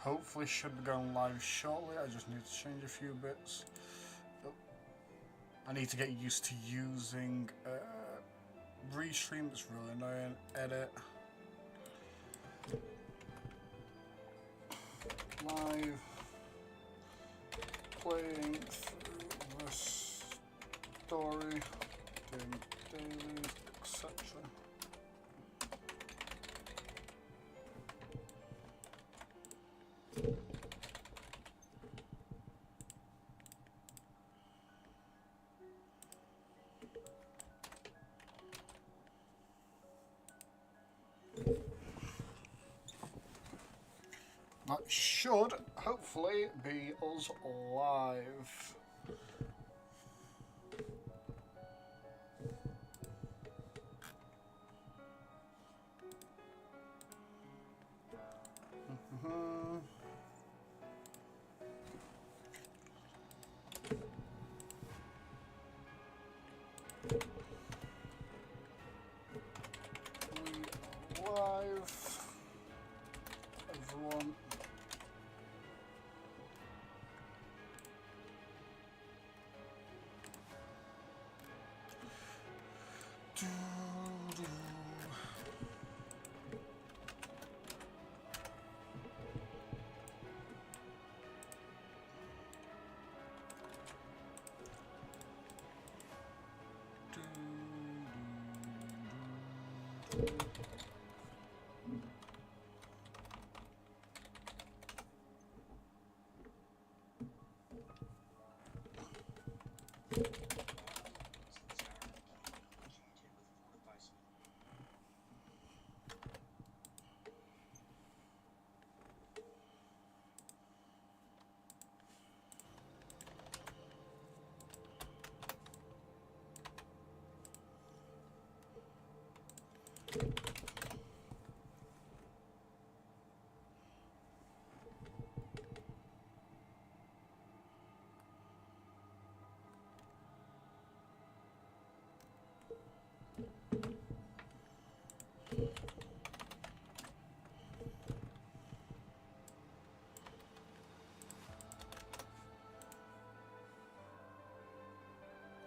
hopefully should be going live shortly. I just need to change a few bits. Oh, I need to get used to using restream. It's really annoying. Edit. Live. Playing through this story. Doing dailies, etc. That should hopefully be us live. Live, everyone.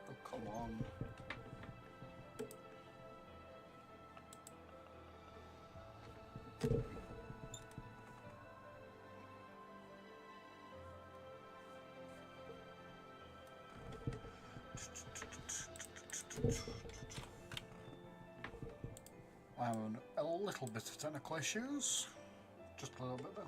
Oh, come on. I'm having a little bit of technical issues. Just a little bit though.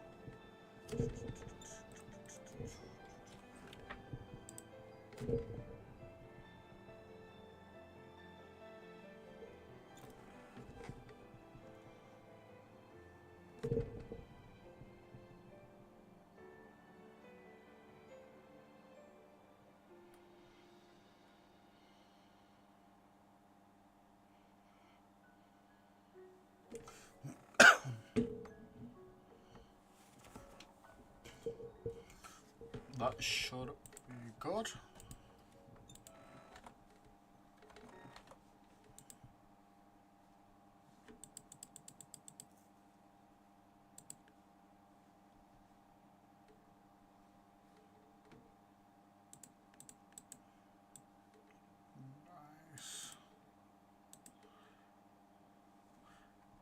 That should be good. Nice.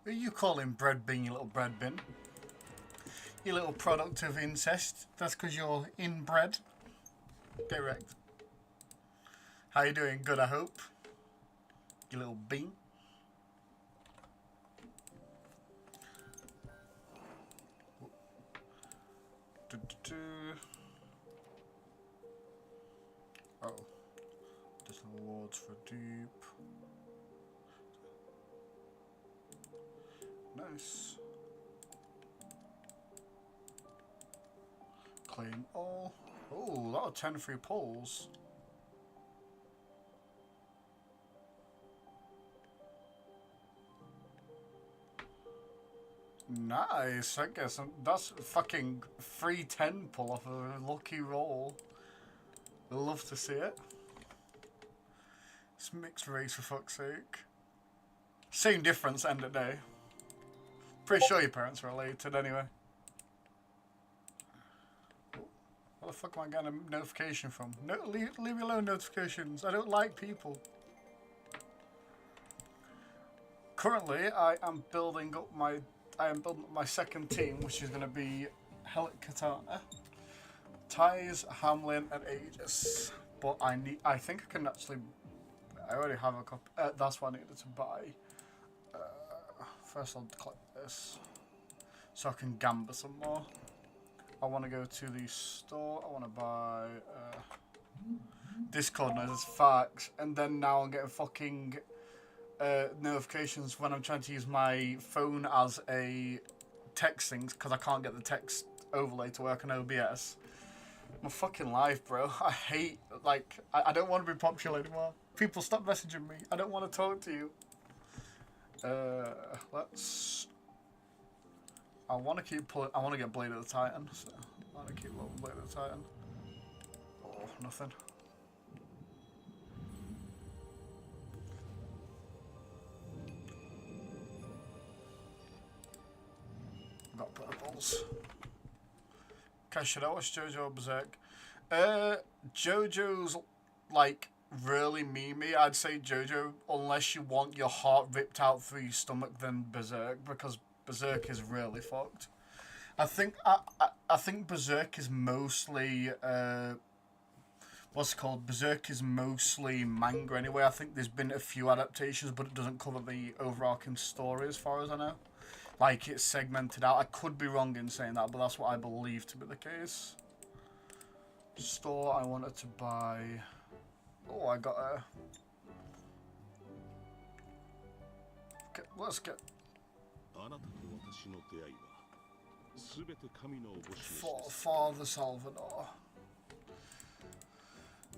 What are you calling bread bin, you little bread bin? You little product of incest. That's because you're inbred. Get wrecked. How you doing? Good, I hope. You little bean. Oh. Just awards for dupe. Nice. Claim all. Oh, that was 10 free polls. Nice. I guess that's a fucking free 10 pull off a lucky roll. Love to see it. It's mixed race for fuck's sake. Same difference, end of day. Pretty sure your parents are related anyway. What the fuck am I getting a notification from? No, leave me alone, notifications. I don't like people. Currently, I am building up my second team, which is going to be Helic Katana, Ties, Hamlin, and Aegis. But I think I can actually. I already have a couple. That's what I needed to buy. First, I'll click this so I can gamble some more. I want to go to the store. I want to buy Discord knows it's facts, and then now I'm getting fucking notifications when I'm trying to use my phone as a texting because I can't get the text overlay to work on OBS. My fucking life, bro. I hate, like, I don't want to be popular anymore. People, stop messaging me. I don't want to talk to you. I want to keep pulling. I want to get Blade of the Titan. So I want to keep leveling Blade of the Titan. Oh, nothing. Got purples. Okay, should I watch JoJo or Berserk? JoJo's like really memey. I'd say JoJo, unless you want your heart ripped out through your stomach, then Berserk, because Berserk is really fucked. I think Berserk is mostly what's it called? Berserk is mostly manga anyway. I think there's been a few adaptations, but it doesn't cover the overarching story as far as I know. Like, it's segmented out. I could be wrong in saying that, but that's what I believe to be the case. Store, I wanted to buy. Oh, I got a. Okay, let's get. Father Salvador.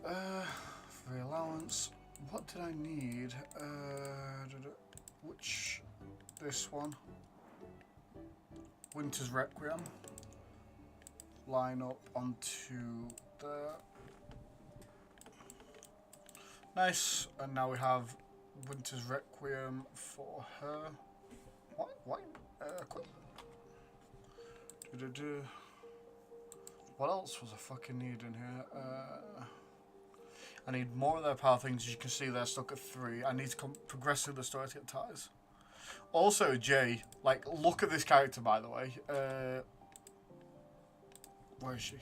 Free allowance. What did I need? Which? This one. Winter's Requiem. Line up onto there. Nice. And now we have Winter's Requiem for her. What? Quick. What else was I fucking needing here? I need more of their power things. As you can see, they're stuck at 3. I need to progress through the story to get ties. Also, Jay, like, look at this character, by the way. Where is she?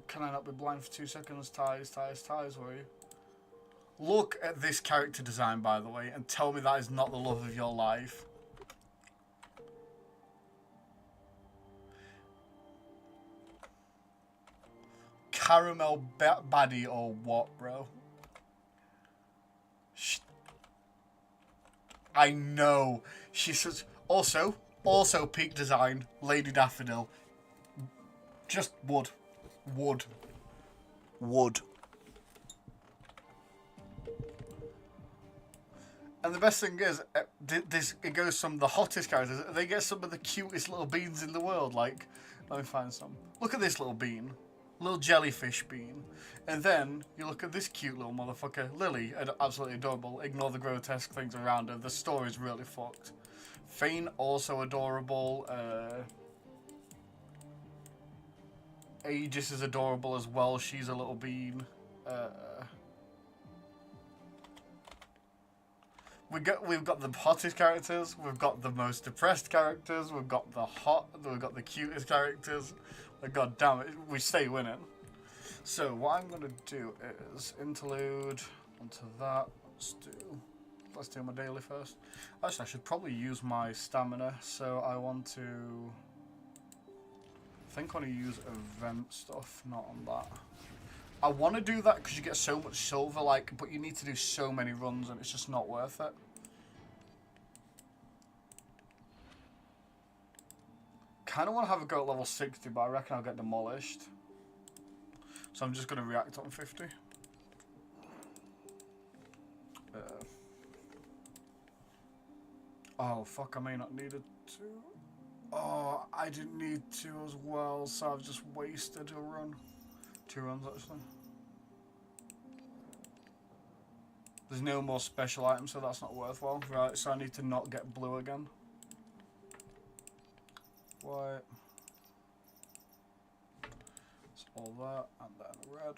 Can I not be blind for 2 seconds? Ties, where are you? Look at this character design, by the way, and tell me that is not the love of your life. Caramel baddie or what, bro? I know. She's such... Also peak design. Lady Daffodil. Just wood. And the best thing is, it goes from the hottest characters. They get some of the cutest little beans in the world. Like, let me find some. Look at this little bean. Little jellyfish bean. And then you look at this cute little motherfucker, Lily, absolutely adorable. Ignore the grotesque things around her. The story's really fucked. Fane, also adorable. Aegis is adorable as well. She's a little bean. We've got the hottest characters. We've got the most depressed characters. We've got the cutest characters. God damn it, we stay winning. So what I'm gonna do is interlude onto that. Let's do my daily first. Actually, I should probably use my stamina. So I think I want to use event stuff, not on that. I want to do that because you get so much silver, like, but you need to do so many runs and it's just not worth it. Kind of want to have a go at level 60, but I reckon I'll get demolished. So I'm just going to react on 50. Oh, fuck, I may not need it to. Oh, I didn't need to as well, so I've just wasted a run. 2 runs, actually. There's no more special items, so that's not worthwhile. Right, so I need to not get blue again. white. It's all that, and then red.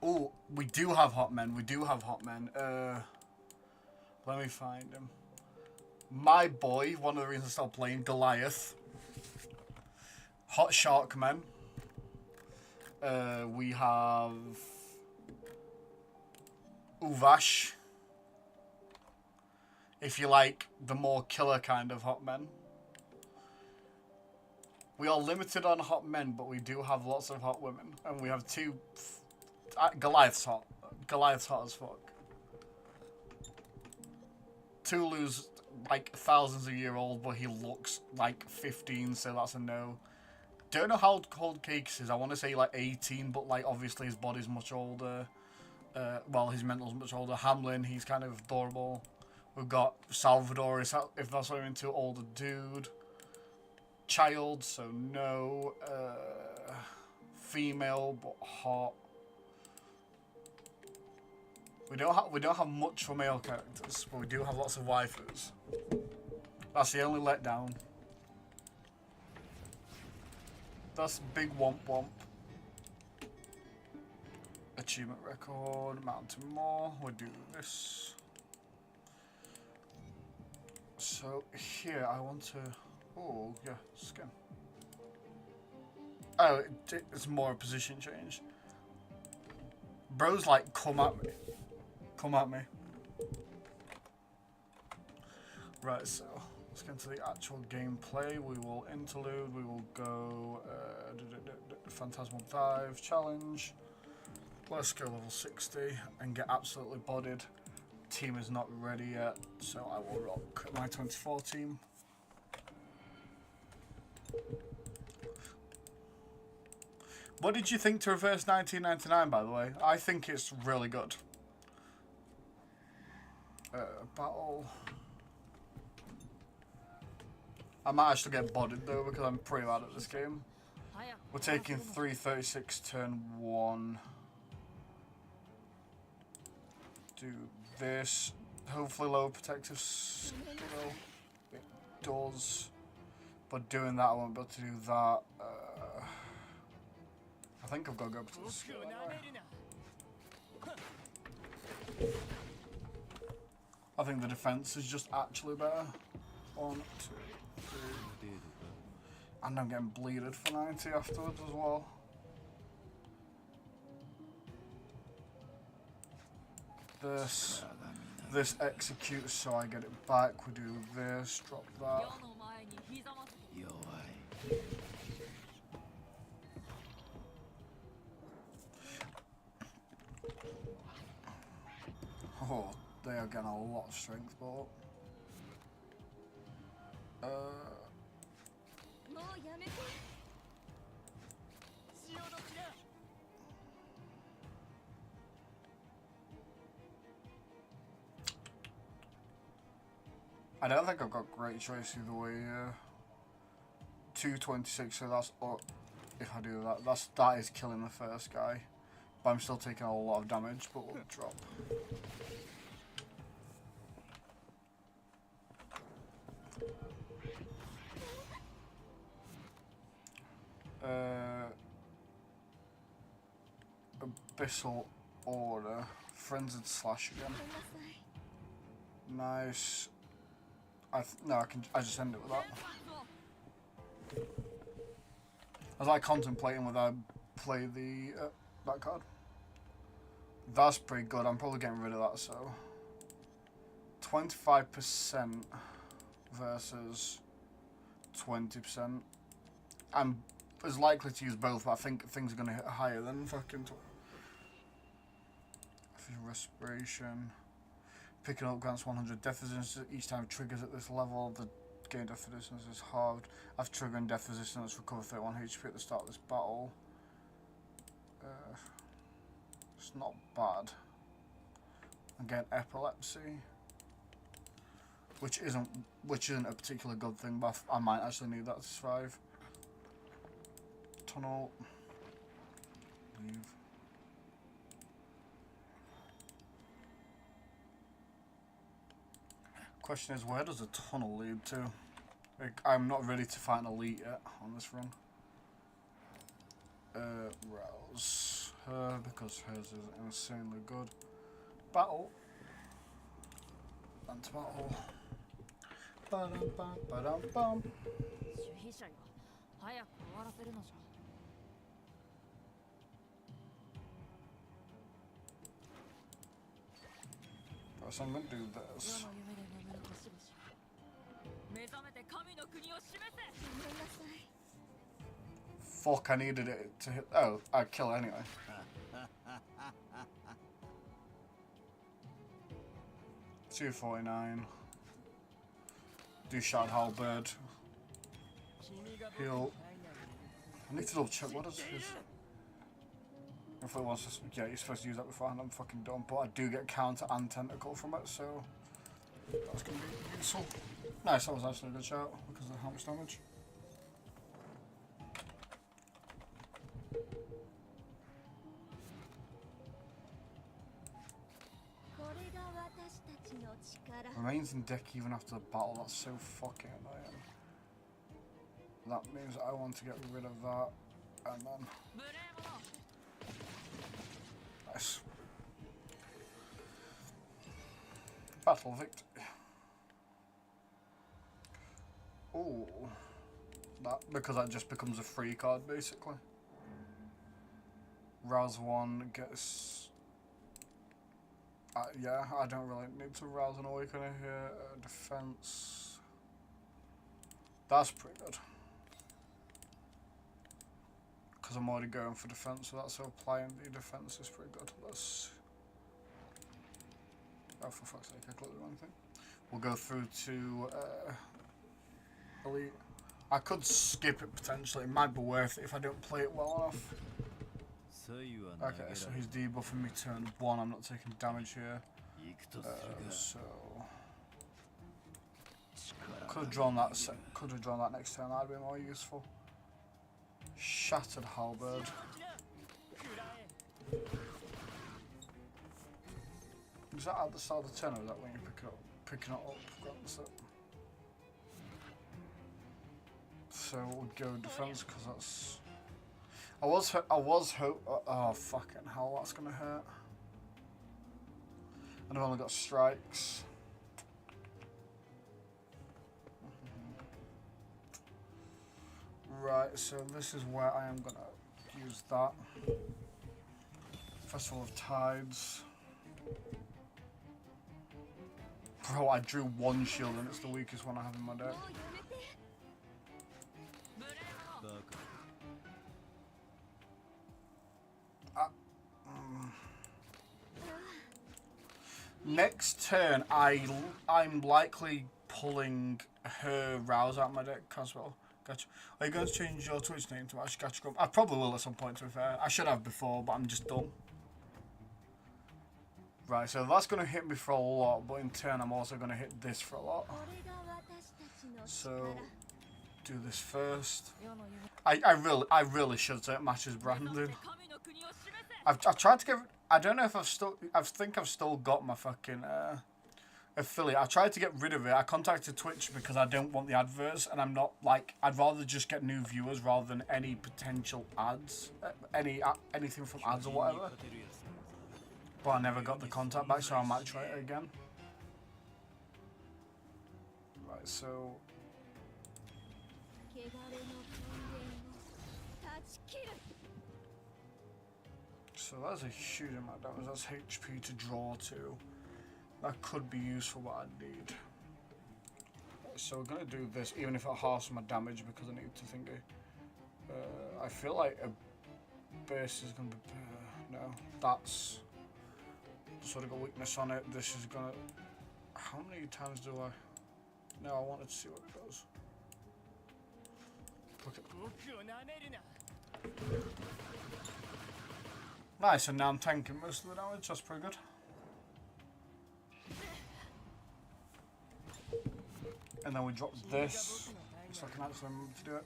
Oh, we do have hot men. We do have hot men. Let me find him. My boy, one of the reasons I stopped playing, Goliath. Hot shark men. We have Uvash. If you like the more killer kind of hot men. We are limited on hot men, but we do have lots of hot women. And we have two... Goliath's hot. Goliath's hot as fuck. Tulu's like thousands of years old, but he looks like 15, so that's a no. Don't know how old Cakes is. I want to say like 18, but like obviously his body's much older. Well, his mental's much older. Hamlin, he's kind of adorable. We've got Salvador, if that's what you're into, older dude. Child, so no. Female, but hot. We don't have much for male characters, but we do have lots of waifus. That's the only letdown. That's big womp womp. Achievement record, mountain more. We'll do this. So here I want to. Oh yeah, skin. Oh, it's more a position change. Bro's like, come at me. Come at me. Right, so let's get into the actual gameplay. We will interlude. We will go Phantasmal Dive Challenge. Let's go level 60 and get absolutely bodied. Team is not ready yet, so I will rock my 24 team. What did you think to reverse 1999, by the way? I think it's really good. Battle. I might actually get bodied though because I'm pretty bad at this game. We're taking 336 turn 1. Do this. Hopefully lower protective skill. It does. But doing that I won't be able to do that. I think I've got to go up to the skill anyway. I think the defense is just actually better. 1, 2, 3. And I'm getting bleeded for 90 afterwards as well. This executes so I get it back. We do this, drop that. Oh, they are getting a lot of strength, but I don't think I've got great choice either way. 226, so that's if I do that, that is killing the first guy. But I'm still taking a lot of damage, but we'll drop. Abyssal Order. Frenzied Slash again. Nice. I just end it with that. I was like contemplating whether I play the that card. That's pretty good. I'm probably getting rid of that. So 25% versus 20%. I'm as likely to use both, but I think things are going to hit higher than fucking. Respiration. Picking up grants 100 death resistance each time it triggers at this level. The gain death resistance is halved. After triggering death resistance, recover 31 HP at the start of this battle. It's not bad. Again, epilepsy, which isn't a particularly good thing, but I might actually need that to survive. Tunnel. Leave. Question is, where does the tunnel lead to? Like, I'm not ready to find elite yet on this run. Rouse her because hers is insanely good. Battle. And battle. Ba-dum, bum, ba-dum, bum. First, I'm gonna do this. Fuck, I needed it to hit. Oh, I'd kill it anyway. 249. Do shot halberd. Heal. I need to double check what is his. If it was just, yeah, you're supposed to use that beforehand, I'm fucking dumb. But I do get counter and tentacle from it, so that's gonna be useful. Nice, that was actually a good shot because of how much damage. Remains in deck even after the battle, that's so fucking annoying. That means I want to get rid of that, and then... Nice. Battle victory. Ooh. That, because that just becomes a free card, basically. Rouse 1 gets... yeah, I don't really need to rouse an awakener here. Defense. That's pretty good. Because I'm already going for defense, so that's applying the defense is pretty good. Let's. Oh, for fuck's sake, I clicked the wrong thing. We'll go through to elite. I could skip it potentially. It might be worth it if I don't play it well enough. Okay, so he's debuffing me turn 1, I'm not taking damage here. So could have drawn that next turn, that'd be more useful. Shattered halberd. Is that at the start of the turn or is that when you picking it up? That's it. So we'll go defense because that's. I was oh fucking hell, that's gonna hurt. And I've only got strikes. Right, so this is where I am gonna use that. Festival of Tides. Bro, I drew 1 shield and it's the weakest one I have in my deck. Next turn, I'm likely pulling her Rouse out of my deck as well. Gotcha. Are you going to change your Twitch name to Ash Gotcha? I probably will at some point, to be fair. I should have before, but I'm just dumb. Right, so that's going to hit me for a lot, but in turn I'm also going to hit this for a lot. So, do this first. I really should say it matches Brandon. I've tried to get. I don't know if I've still. I think I've still got my fucking affiliate. I tried to get rid of it. I contacted Twitch because I don't want the adverts, and I'm not like. I'd rather just get new viewers rather than any potential ads, anything from ads or whatever. But I never got the contact back, so I might try it again. Right, so. So that's a huge amount of damage. That's HP to draw to. That could be useful, what I need. So we're gonna do this, even if it halves my damage because I need to think. I feel like a base is gonna be. No, that's sort of got weakness on it. This is gonna. How many times do I? No, I wanted to see what it does. Look at. Nice, and now I'm tanking most of the damage, that's pretty good. And then we drop this, so I can actually remember to do it.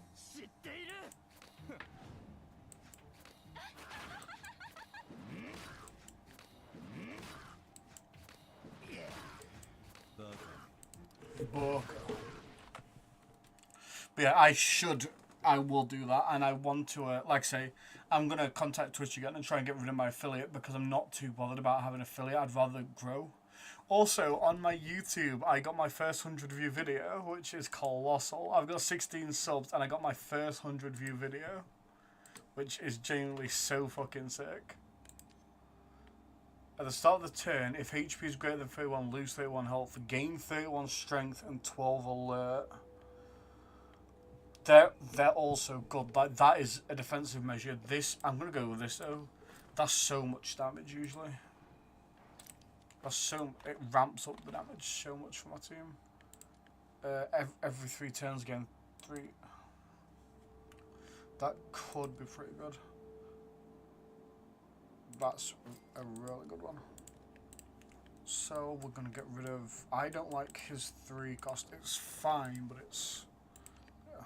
But yeah, I will do that, and I want to, like I say, I'm going to contact Twitch again and try and get rid of my affiliate because I'm not too bothered about having an affiliate. I'd rather grow. Also, on my YouTube, I got my first 100 view video, which is colossal. I've got 16 subs, and I got my first 100 view video, which is genuinely so fucking sick. At the start of the turn, if HP is greater than 31, lose 31 health, gain 31 strength and 12 alert. They're also good. That is a defensive measure. This, I'm going to go with this though. That's so much damage usually. It ramps up the damage so much for my team. Every 3 turns again, 3. That could be pretty good. That's a really good one. So we're gonna get rid of. I don't like his 3 cost. It's fine, but it's. Yeah.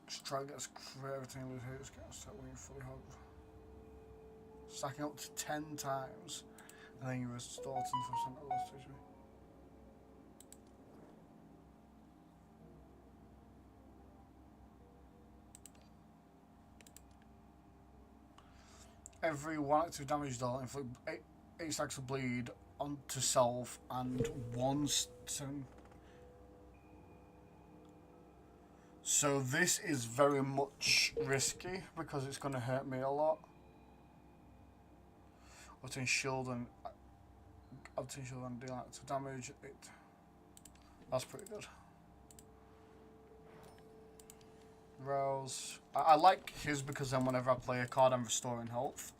Just try to get as everything with his so when you fully hug. Stacking up to 10 times, and then you restore 10% of those to me. Every 1 active damage doll inflict 8 stacks of bleed onto self and 1 stone. So this is very much risky because it's going to hurt me a lot. Obtain shield and deal active damage. That's pretty good. Rouse. I like his because then whenever I play a card, I'm restoring health.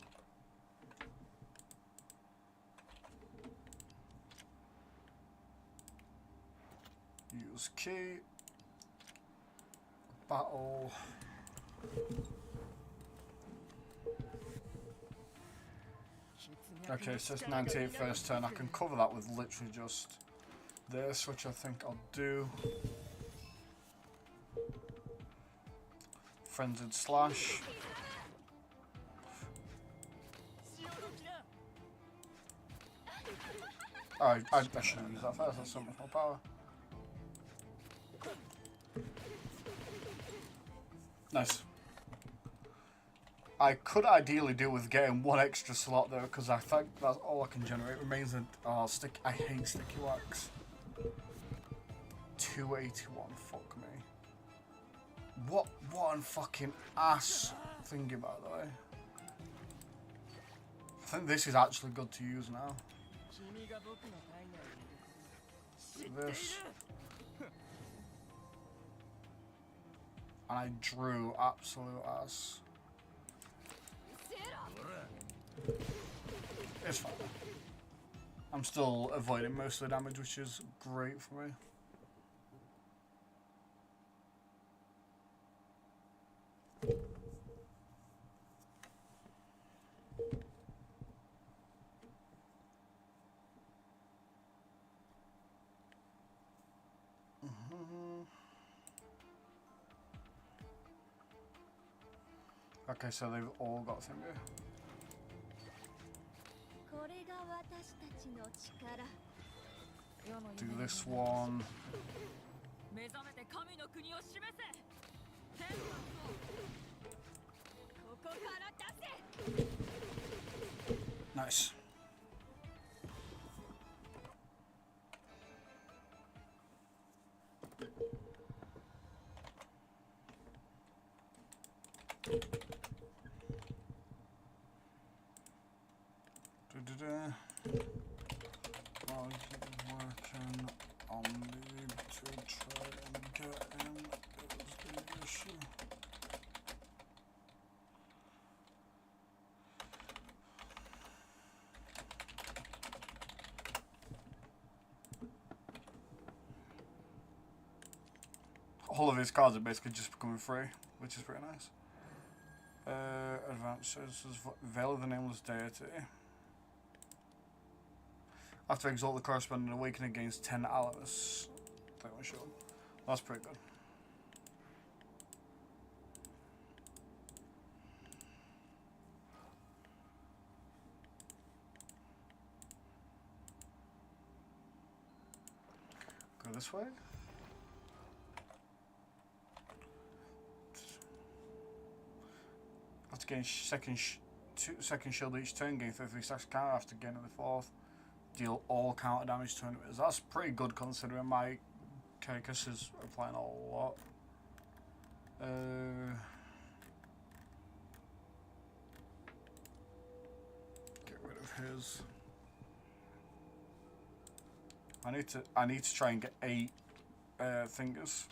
Use key. Battle. Okay, so it's 98 first turn. I can cover that with literally just this, which I think I'll do. Frenzied Slash. Oh, I should have used that first. That's so much more power. Nice. I could ideally do with getting 1 extra slot though, because I think that's all I can generate. Remains a I hate sticky wax. 281. Fuck me. What one fucking ass thingy, by the way. I think this is actually good to use now. This. And I drew absolute ass. It's fine. I'm still avoiding most of the damage, which is great for me. Okay, so they've all got finger. Do this one. Nice. While you're working on me to try and get in is the issue. All of his cards are basically just becoming free, which is pretty nice. Advances, Veil of the Nameless Deity. After exalt the corresponding awakening against 10 allies. That's pretty good. this way? Have to gain second shield each turn, gain 33 stacks counter after gaining the fourth. Deal all counter damage to enemies. That's pretty good considering my Carcass is applying a lot. Get rid of his. I need to try and get 8 fingers.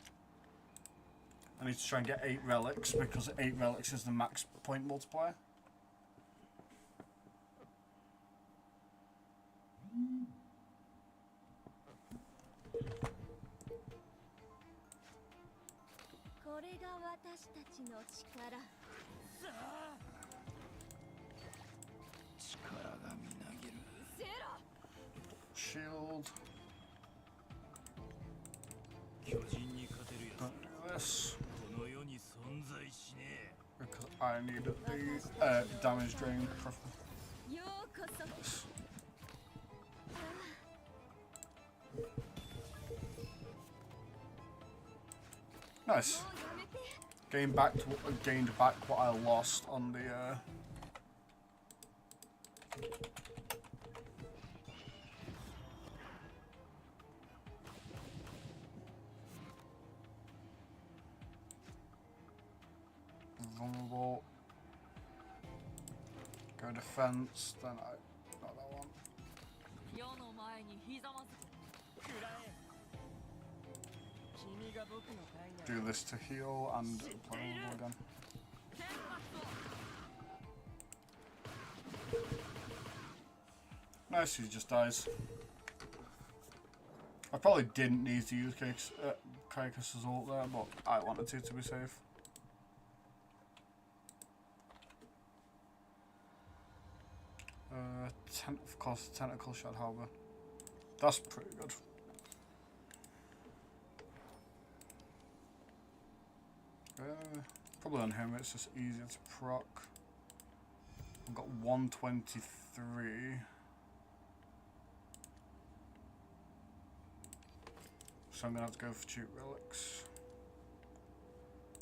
I need to try and get 8 relics because 8 relics is the max point multiplier. Shield. Don't do this. Because I need the damage drain. Nice. Nice. Gained back what I lost on the vulnerable. Go defense, then not that one. Do this to heal and apply vulnerable again. Nice, he just dies. I probably didn't need to use Carcass's ult there, but I wanted to be safe. Of course, tentacle shot halber. That's pretty good. Probably on him, it's just easier to proc. I've got 123. So I'm gonna have to go for cheap relics.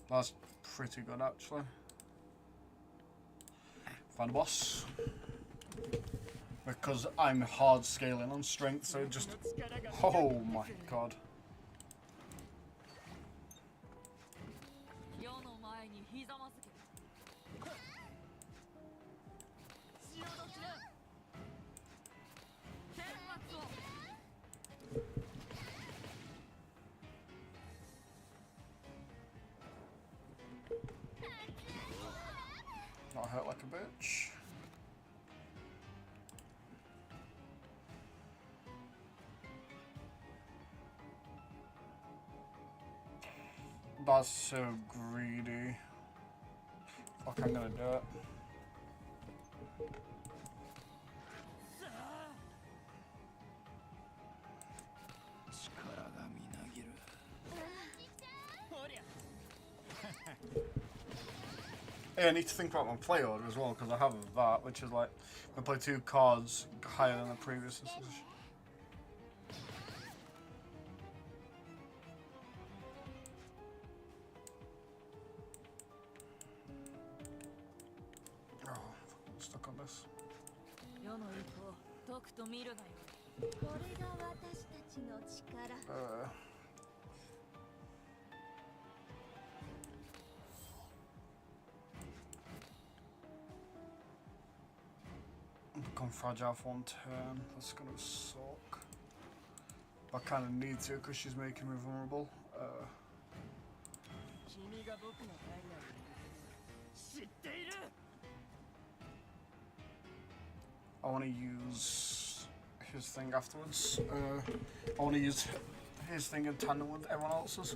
That's pretty good actually. Find a boss. Because I'm hard scaling on strength, so just... Oh my god. Not hurt like a bitch. That's so greedy. Fuck, I'm gonna do it. Hey, I need to think about my play order as well, because I have that, which is like, I play 2 cards higher than the previous decision. Stuck on this. Become fragile for 1 turn. That's gonna suck. I kind of need to because she's making me vulnerable. I want to use his thing afterwards. I want to use his thing in tandem with everyone else's.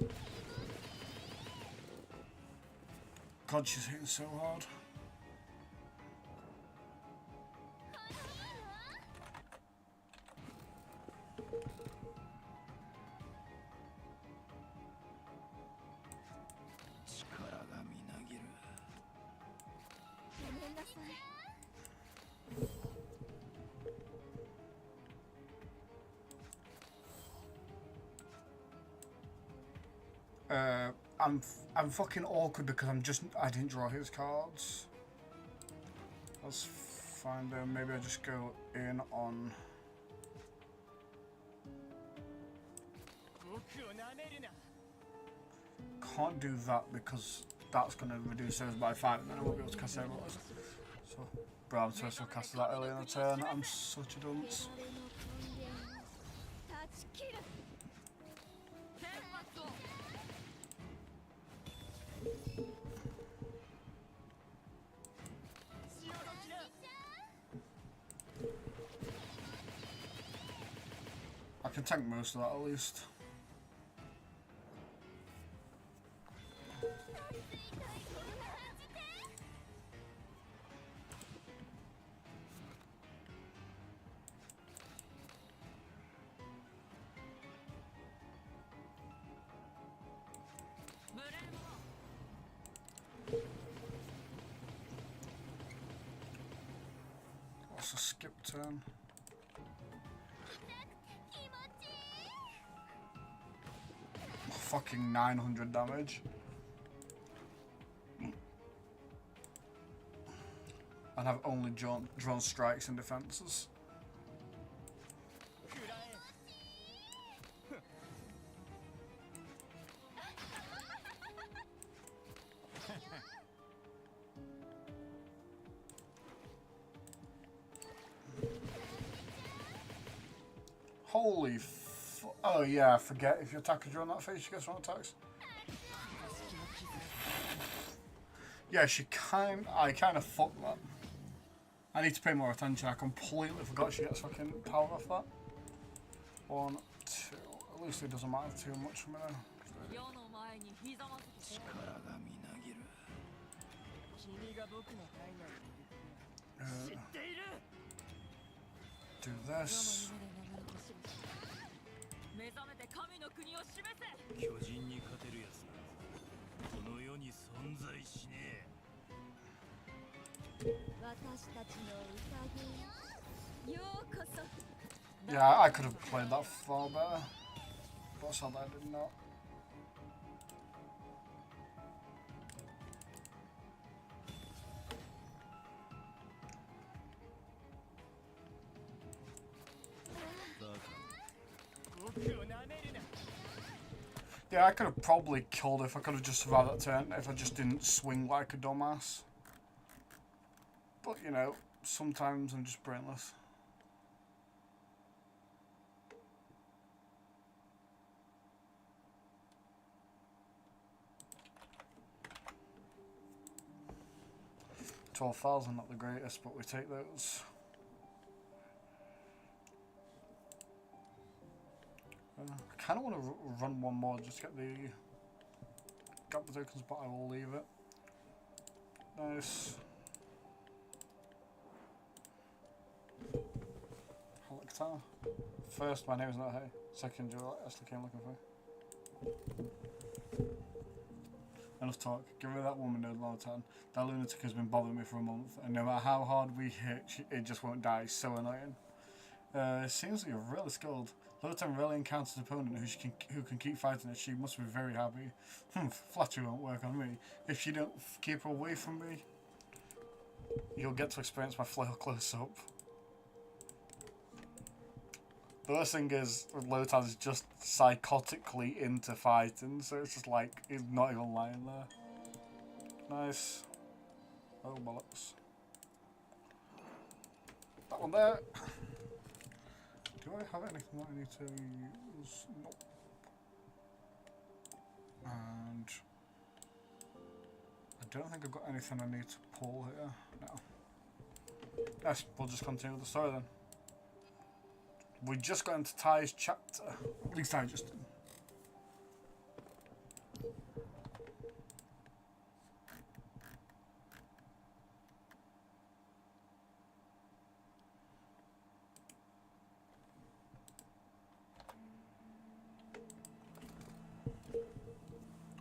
God, she's hitting so hard. I'm fucking awkward because I didn't draw his cards. Let's find them. Maybe I just go in on. Can't do that because that's going to reduce those by 5 and then I won't be able to cast everyone's. So, bro, I'm supposed to have casted that early in the turn. I'm such a dunce. I can tank most of that at least. What's a skip turn? Fucking 900 damage. And I've only drawn strikes and defenses. Holy f... Oh yeah, I forget. If your attacker drawn that phase, she gets one attacks. Yeah, I kind of fucked that. I need to pay more attention. I completely forgot she gets fucking power off that. 1, 2. At least it doesn't matter too much for me now. Do this. Yeah, I could have played that far better. But sad I did not. Yeah, I could have probably killed if I could have just survived that turn, if I just didn't swing like a dumbass. But, you know, sometimes I'm just brainless. $12,000, not the greatest, but we take those. I kind of want to run one more, just get the tokens, but I will leave it. Nice. Halaktar. First, my name is not Hay. Second, you're actually came looking for. Enough talk. Give her that woman no longer time. That lunatic has been bothering me for a month, and no matter how hard we hit, it just won't die. So annoying. Seems like you're really skilled. Lotan rarely encounters an opponent who can keep fighting it. She must be very happy. Flattery won't work on me. If you don't keep her away from me, you'll get to experience my flail close up. The worst thing is, Lotan is just psychotically into fighting, so it's just like, he's not even lying there. Nice. Oh, bollocks. That one there. Do I have anything that I need to use? Nope. And I don't think I've got anything I need to pull here. No. Yes, we'll just continue with the story then. We just got into Ty's chapter. At least I just did.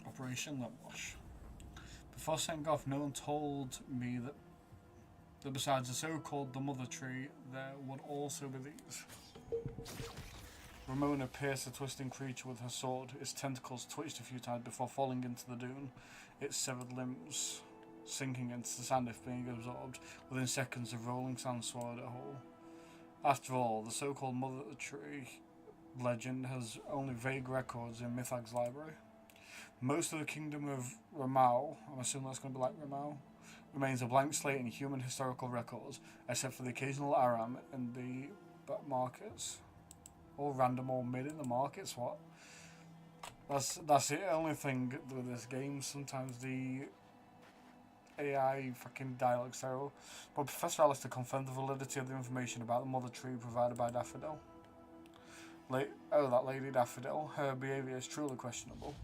Operation Limwash. Before setting off, no one told me that besides the so-called the Mother Tree, there would also be these. Ramona pierced the twisting creature with her sword. Its tentacles twitched a few times before falling into the dune, its severed limbs sinking into the sand if being absorbed. Within seconds, the rolling sand swallowed it whole. After all, the so-called Mother Tree legend has only vague records in Mythag's library. Most of the kingdom of Ramau, I'm assuming that's going to be like Ramau, remains a blank slate in human historical records, except for the occasional Aram in the markets. All random, all mid in the markets, what? That's the only thing with this game. Sometimes the AI fucking dialogue's terrible. But Professor Alistair confirmed the validity of the information about the Mother Tree provided by Daffodil. That lady Daffodil, her behaviour is truly questionable.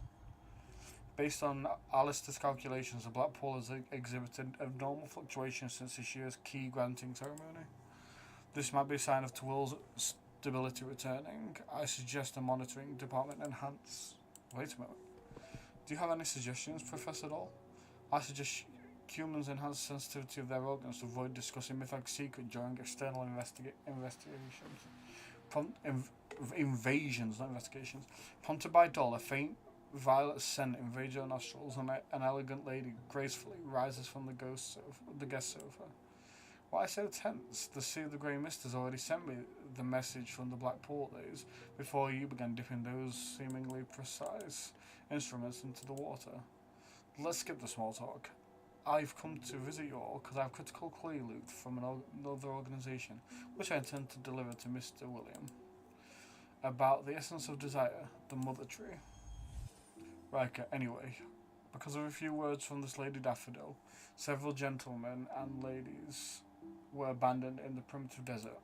Based on Alistair's calculations, the Black Pool has exhibited abnormal fluctuations since this year's key granting ceremony. This might be a sign of Twill's stability returning. I suggest the monitoring department enhance. Wait a minute. Do you have any suggestions, Professor Doll? I suggest humans enhance sensitivity of their organs to avoid discussing Mythag's secret during external investigations. Invasions, not investigations. Prompted by Doll, a faint violet scent invades your nostrils, and an elegant lady gracefully rises from the guest sofa. Why so tense? The Sea of the Grey Mist has already sent me the message from the Black Pool days, before you began dipping those seemingly precise instruments into the water. Let's skip the small talk. I've come to visit you all because I have critical clue loot from another organisation, which I intend to deliver to Mr. William. About the essence of desire, the Mother Tree. Riker, anyway, because of a few words from this Lady Daffodil, several gentlemen and ladies were abandoned in the primitive desert,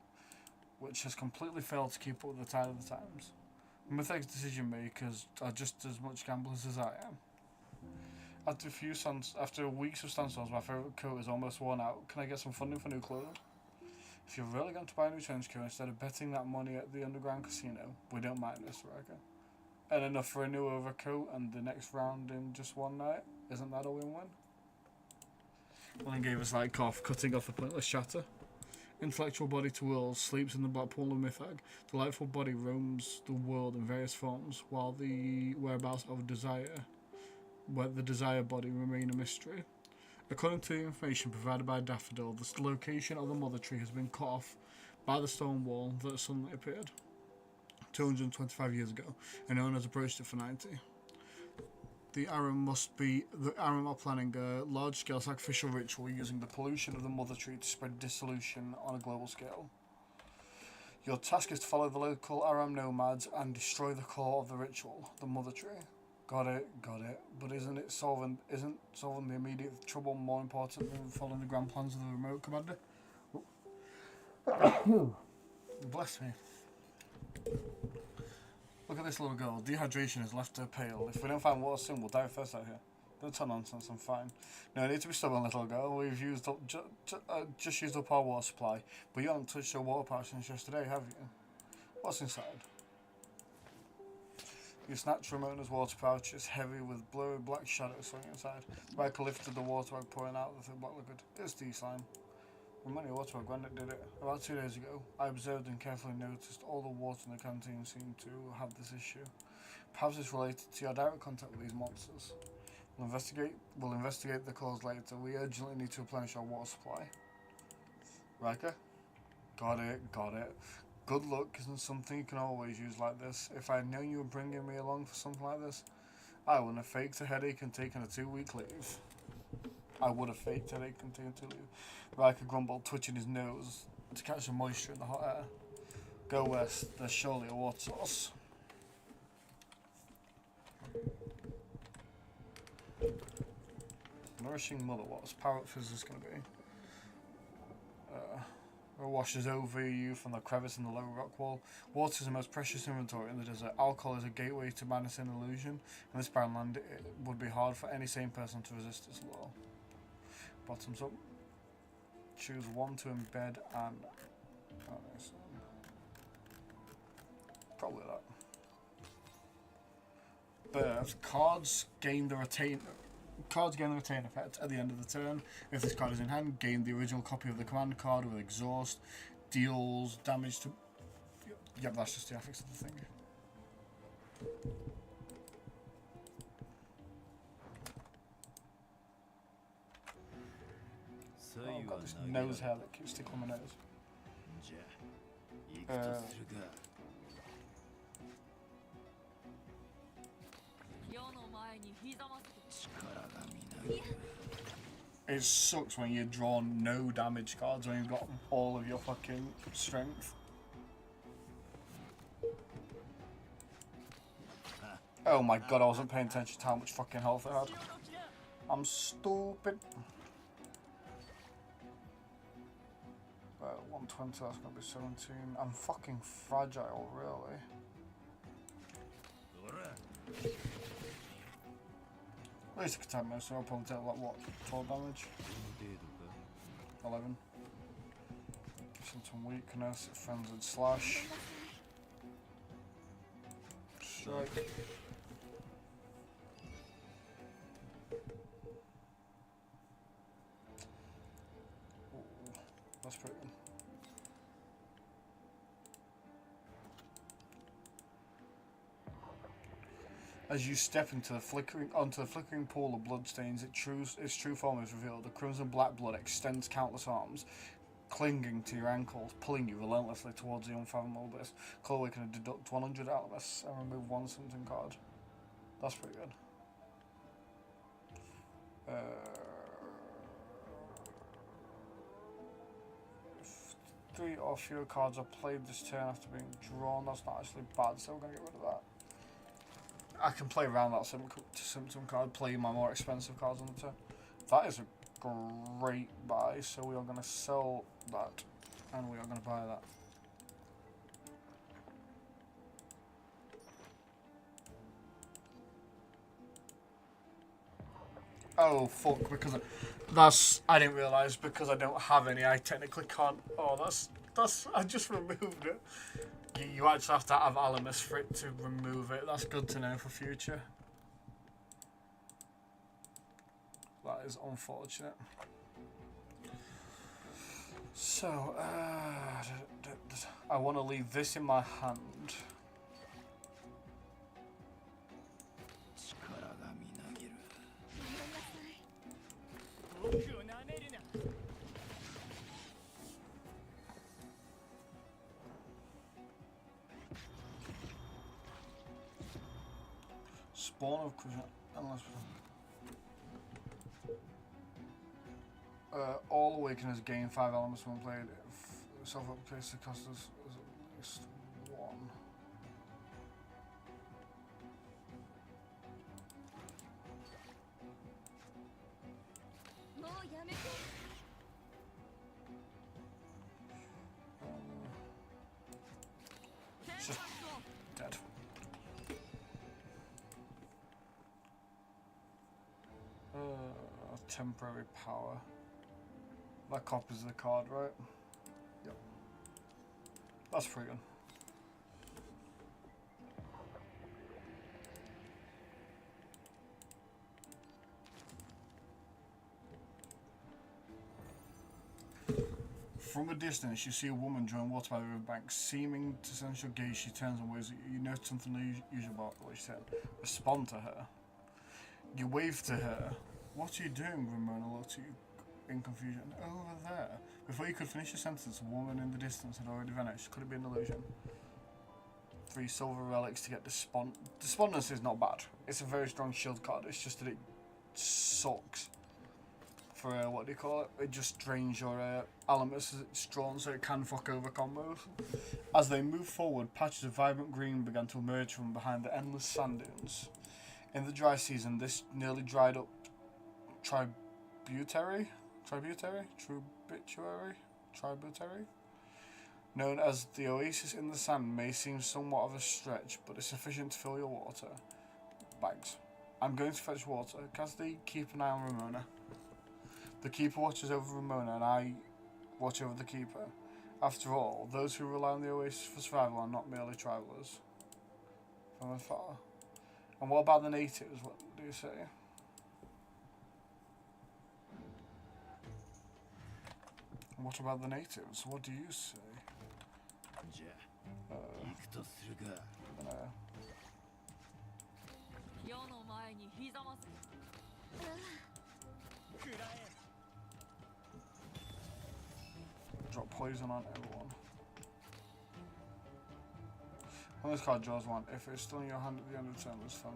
which has completely failed to keep up with the tide of the times. Mythic's decision makers are just as much gamblers as I am. After weeks of standstills, my favourite coat is almost worn out. Can I get some funding for new clothing? If you're really going to buy a new trench coat instead of betting that money at the underground casino, we don't mind this, Riker. And enough for a new overcoat and the next round in just one night? Isn't that a win-win? William gave a slight cough, cutting off the pointless chatter. Intellectual body to world sleeps in the Black Pool of Mythag. Delightful body roams the world in various forms, while the whereabouts of the desire body remain a mystery. According to the information provided by Daffodil, the location of the Mother Tree has been cut off by the stone wall that suddenly appeared 225 years ago, and no one has approached it for 90. The Aram are planning a large-scale sacrificial ritual using the pollution of the Mother Tree to spread dissolution on a global scale. Your task is to follow the local Aram nomads and destroy the core of the ritual, the Mother Tree. Got it. But isn't solving the immediate trouble more important than following the grand plans of the remote commander? Bless me. Look at this little girl. Dehydration has left her pale. If we don't find water soon, we'll die first out here. Don't tell nonsense, I'm fine. No, I need to be stubborn, little girl. We've just used up our water supply, but you haven't touched your water pouch since yesterday, have you? What's inside? You snatched Ramona's water pouch. It's heavy with blurry black shadows swinging inside. Michael lifted the water bag, pouring out the thick black liquid. It's tea slime. Ramona water bag, when it did it. About 2 days ago, I observed and carefully noticed all the water in the canteen seemed to have this issue. Perhaps it's related to your direct contact with these monsters. We'll investigate the cause later. We urgently need to replenish our water supply. Riker? Got it. Good luck isn't something you can always use like this. If I had known you were bringing me along for something like this, I wouldn't have faked a headache and taken a 2-week leave. Riker grumbled, twitching his nose to catch the moisture in the hot air. Go west. There's surely a water source. Nourishing mother, what's parrot fizz going to be? Washes over you from the crevice in the lower rock wall. Water is the most precious inventory in the desert. Alcohol is a gateway to madness and illusion. In this barren land, it would be hard for any sane person to resist its law. Bottoms up. Choose one to embed and... probably that. Birth. Cards gain the retain effect at the end of the turn. If this card is in hand, gain the original copy of the command card with exhaust. Deals damage to Yep, that's just the affix of the thing. Oh, I've got this nose hair that keeps sticking on my nose. It sucks when you draw no damage cards when you've got all of your fucking strength. Oh my god, I wasn't paying attention to how much fucking health I had. I'm stupid. 120, that's gonna be 17. I'm fucking fragile, really. At least I can take most, so I'll probably take like what, 12 damage? 11. Some weakness, frenzied slash. Strike. Ooh, that's pretty good. As you step onto the flickering pool of bloodstains, its true form is revealed. The crimson black blood extends countless arms, clinging to your ankles, pulling you relentlessly towards the unfathomable abyss. Colorway can deduct 100 Alamus and remove one something card. That's pretty good. 3 or fewer cards are played this turn after being drawn. That's not actually bad, so we're going to get rid of that. I can play around that symptom card, play my more expensive cards on the turn. That is a great buy, so we are going to sell that, and we are going to buy that. Oh fuck, because I didn't realise, because I don't have any, I technically can't. Oh, that's I just removed it. You actually have to have Alamus for it to remove it. That's good to know for future. That is unfortunate. So, I want to leave this in my hand. Spawn of Crucial, unless all awakeners gain 5 elements when played. If self-upgrades, the cost is at least 1. It's just dead. Temporary power. That copies the card, right? Yep. That's pretty good. From a distance, you see a woman drawing water by the riverbank. Seeming to sense your gaze, she turns and waves at you. You notice something unusual about what she said. Respond to her. You wave to her. What are you doing? Ramona looked at you in confusion. Over there. Before you could finish your sentence, a woman in the distance had already vanished. Could it be an illusion? 3 silver relics to get Despondence is not bad. It's a very strong shield card. It's just that it sucks. For what do you call it? It just drains your Alamus as it's drawn, so it can fuck over combos. As they moved forward, patches of vibrant green began to emerge from behind the endless sand dunes. In the dry season, this nearly dried up tributary, known as the oasis in the sand, may seem somewhat of a stretch, but it's sufficient to fill your water bags. I'm going to fetch water. Cassidy, keep an eye on Ramona. The keeper watches over Ramona, and I watch over the keeper. After all, those who rely on the oasis for survival are not merely travellers. From afar. And what about the natives? What do you say? What about the natives? What do you say? Drop poison on everyone. On this card draws one. If it's still in your hand at the end of the turn, let's thunk.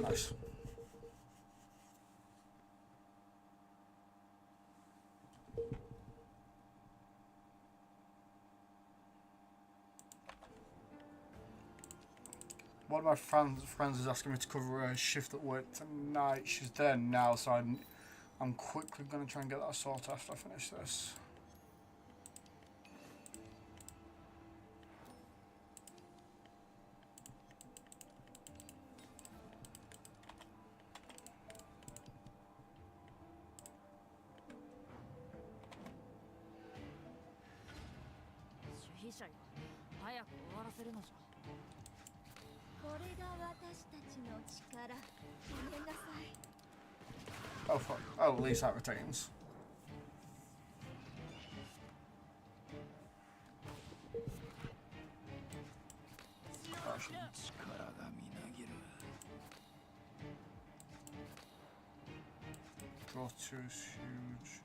Nice. One of my friends is asking me to cover a shift at work tonight. She's there now, so I'm quickly going to try and get that sorted after I finish this. Oh fuck. Oh, at least that retains. Draw 2 is huge.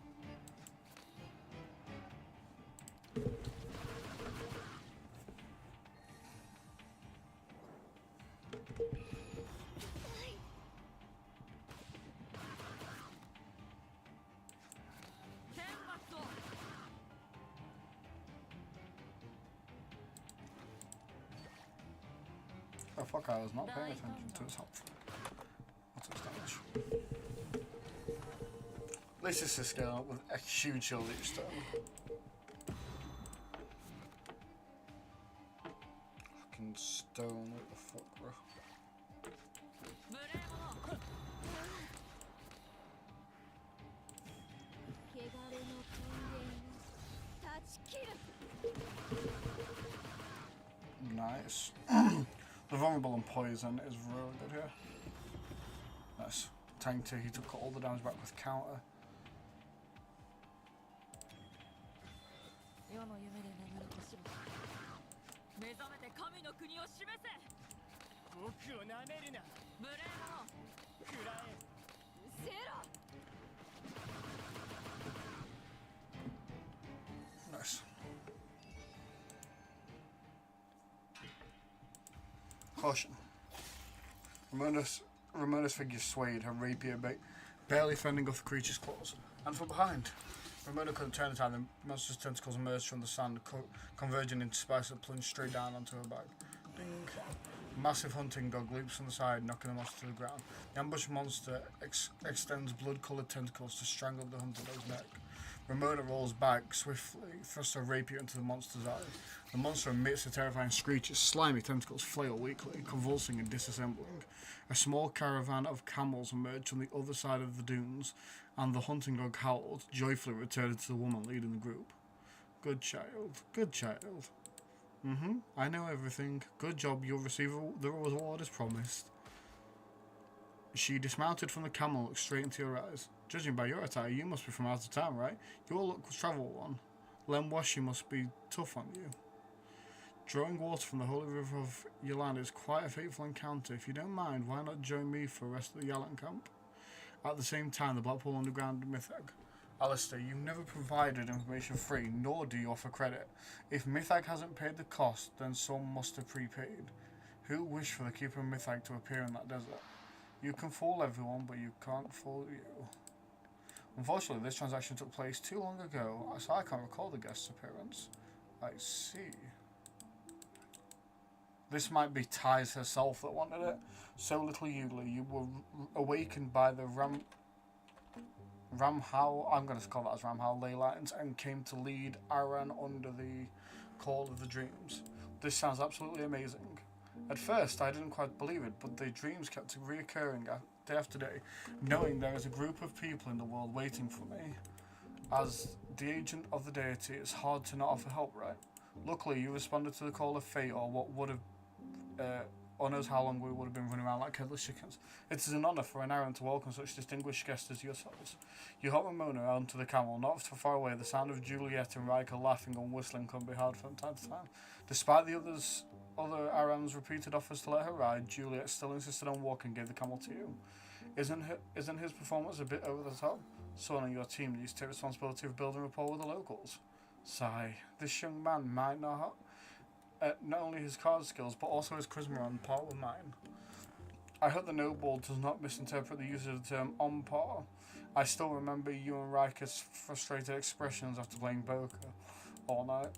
Oh fuck, I was not paying attention to his health. What's his damage? At least this is scaling up with a huge shield each turn. Fucking stone, what the fuck, bro? Nice. The vulnerable and poison is really good here. Nice. Tank 2, he took all the damage back with counter. Nice. Caution. Ramona's figure swayed, her rapier barely fending off the creature's claws. And from behind. Ramona couldn't turn in time, the monster's tentacles emerged from the sand, converging into spikes that plunged straight down onto her back. Ding. Massive hunting dog leaps from the side, knocking the monster to the ground. The ambushed monster extends blood-coloured tentacles to strangle the hunter dog's neck. Ramona rolls back, swiftly thrusts her rapier into the monster's eye. The monster emits a terrifying screech, its slimy tentacles flail weakly, convulsing and disassembling. A small caravan of camels emerged from the other side of the dunes, and the hunting dog howled, joyfully returning to the woman leading the group. Good child, good child. I know everything. Good job, you'll receive the reward as promised. She dismounted from the camel and looked straight into your eyes. Judging by your attire, you must be from out of town, right? Your look was travel one. Lemwashi must be tough on you. Drawing water from the holy river of Yalan is quite a fateful encounter. If you don't mind, why not join me for the rest of the Yalan camp? At the same time, the Blackpool Underground Mythag. Alistair, you've never provided information free, nor do you offer credit. If Mythag hasn't paid the cost, then some must have prepaid. Who wished for the Keeper of Mythag to appear in that desert? You can fool everyone, but you can't fool you. Unfortunately, this transaction took place too long ago, so I can't recall the guest's appearance. I see. This might be Ties herself that wanted it. So little Yuli, you were awakened by the Ramhal, I'm going to call that as Ramhal, ley lines and came to lead Aran under the call of the dreams. This sounds absolutely amazing. At first, I didn't quite believe it, but the dreams kept reoccurring day after day, knowing there is a group of people in the world waiting for me. As the agent of the deity, it's hard to not offer help, right? Luckily, you responded to the call of fate, or what would have, or knows how long we would have been running around like headless chickens. It is an honour for an Aaron to welcome such distinguished guests as yourselves. You help Ramona onto the camel, not far away. The sound of Juliet and Riker laughing and whistling can be heard from time to time. Despite the other Aram's repeated offers to let her ride, Juliet still insisted on walking and gave the camel to you. Isn't his performance a bit over the top? Someone on your team needs to take responsibility of building rapport with the locals. Sigh. This young man might not only his card skills, but also his charisma on par with mine. I hope the noble does not misinterpret the use of the term on par. I still remember you and Riker's frustrated expressions after playing poker all night.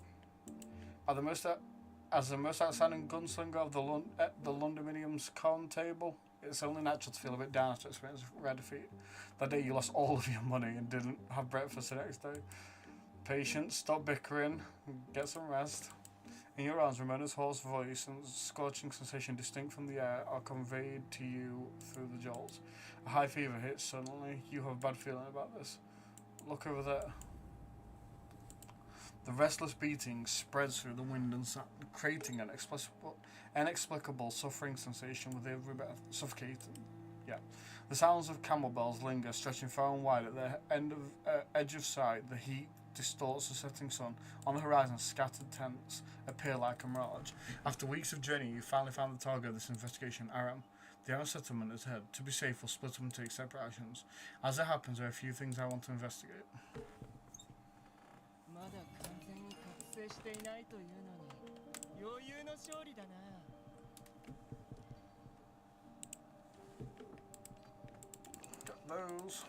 As the most outstanding gunslinger of the Londoninium's con table, it's only natural to feel a bit down after experiencing rare defeat. That day you lost all of your money and didn't have breakfast the next day. Patience, stop bickering, get some rest. In your arms, Ramona's hoarse voice and scorching sensation distinct from the air are conveyed to you through the jolts. A high fever hits suddenly. You have a bad feeling about this. Look over there. The restless beating spreads through the wind and sand, creating an inexplicable suffering sensation with every breath. Suffocating. Yeah. The sounds of camel bells linger, stretching far and wide at the edge of sight. The heat distorts the setting sun. On the horizon, scattered tents appear like a mirage. After weeks of journey, you finally found the target of this investigation, Aram. The Aram settlement is ahead. To be safe, we'll split up and take separate actions. As it happens, there are a few things I want to investigate. Got those.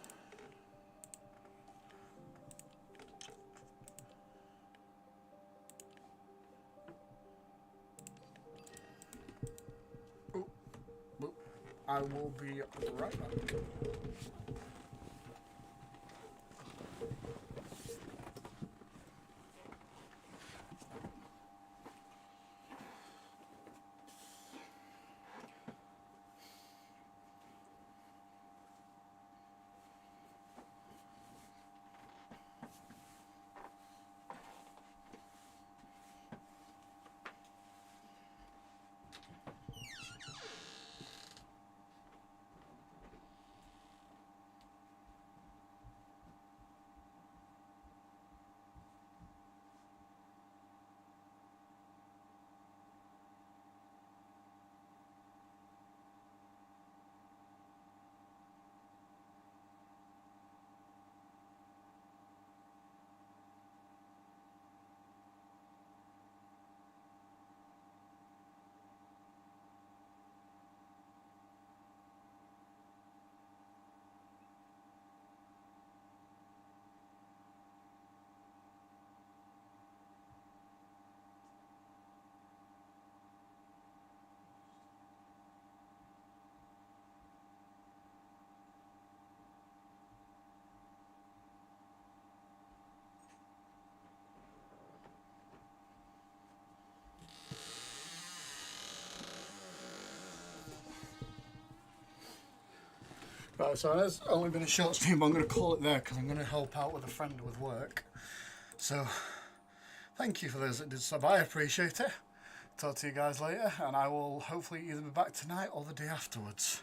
I will be right back. Right, so it's only been a short stream, but I'm going to call it there because I'm going to help out with a friend with work. So, thank you for those that did sub. I appreciate it. Talk to you guys later, and I will hopefully either be back tonight or the day afterwards.